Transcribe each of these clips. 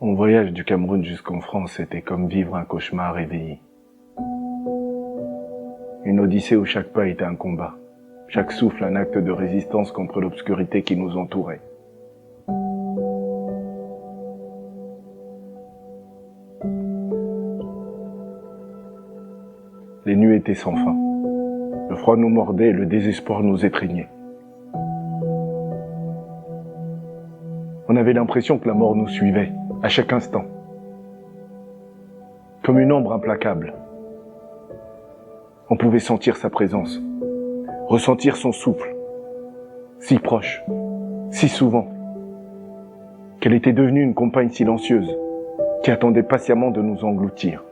Mon voyage du Cameroun jusqu'en France était comme vivre un cauchemar réveillé. Une odyssée où chaque pas était un combat, chaque souffle un acte de résistance contre l'obscurité qui nous entourait. Les nuits étaient sans fin. Le froid nous mordait et le désespoir nous étreignait. On avait l'impression que la mort nous suivait, à chaque instant. Comme une ombre implacable. On pouvait sentir sa présence, ressentir son souffle, si proche, si souvent, qu'elle était devenue une compagne silencieuse, qui attendait patiemment de nous engloutir.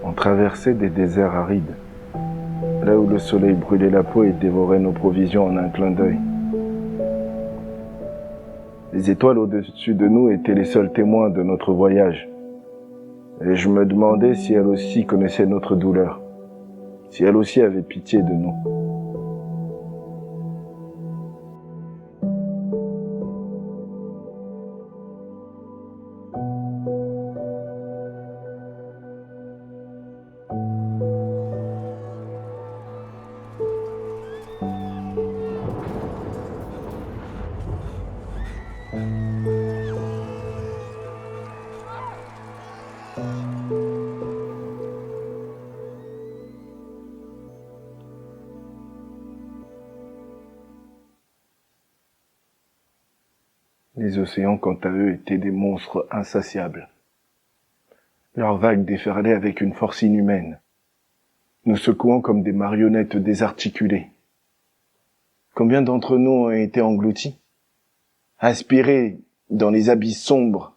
On traversait des déserts arides, là où le soleil brûlait la peau et dévorait nos provisions en un clin d'œil. Les étoiles au-dessus de nous étaient les seuls témoins de notre voyage. Et je me demandais si elles aussi connaissaient notre douleur, si elles aussi avaient pitié de nous. Les océans, quant à eux, étaient des monstres insatiables. Leurs vagues déferlaient avec une force inhumaine, nous secouant comme des marionnettes désarticulées. Combien d'entre nous ont été engloutis, aspirés dans les abysses sombres?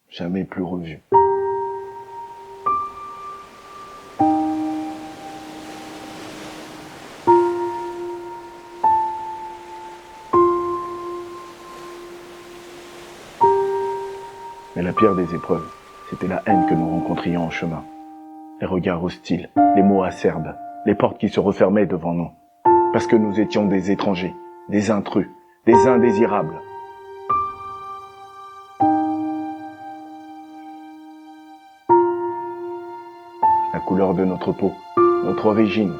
Jamais plus revus. Mais la pire des épreuves, c'était la haine que nous rencontrions en chemin. Les regards hostiles, les mots acerbes, les portes qui se refermaient devant nous. Parce que nous étions des étrangers, des intrus, des indésirables. La couleur de notre peau, notre origine,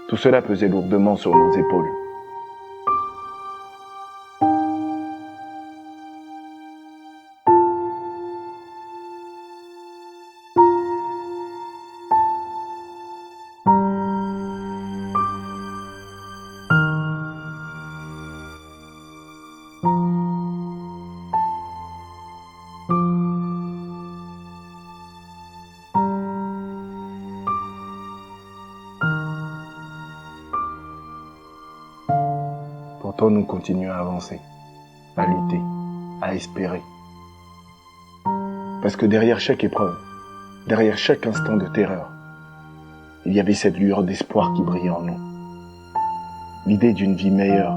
tout cela pesait lourdement sur nos épaules. Pourtant, nous continuons à avancer, à lutter, à espérer. Parce que derrière chaque épreuve, derrière chaque instant de terreur, il y avait cette lueur d'espoir qui brillait en nous. L'idée d'une vie meilleure,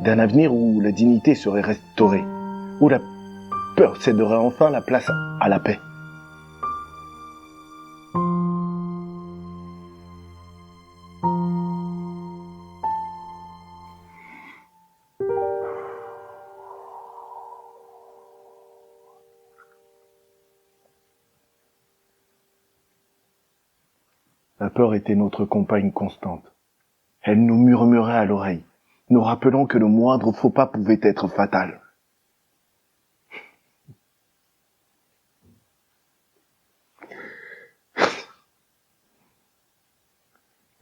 d'un avenir où la dignité serait restaurée, où la peur céderait enfin la place à la paix. La peur était notre compagne constante. Elle nous murmurait à l'oreille, nous rappelant que le moindre faux pas pouvait être fatal.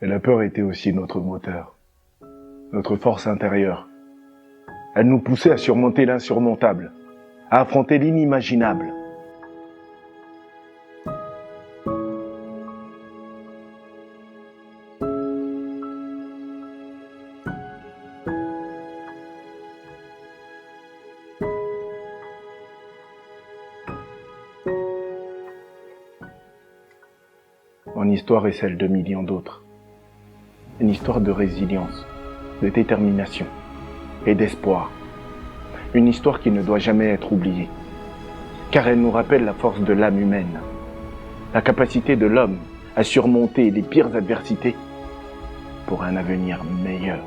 Et la peur était aussi notre moteur, notre force intérieure. Elle nous poussait à surmonter l'insurmontable, à affronter l'inimaginable. Mon histoire est celle de millions d'autres. Une histoire de résilience, de détermination et d'espoir. Une histoire qui ne doit jamais être oubliée, car elle nous rappelle la force de l'âme humaine, la capacité de l'homme à surmonter les pires adversités pour un avenir meilleur.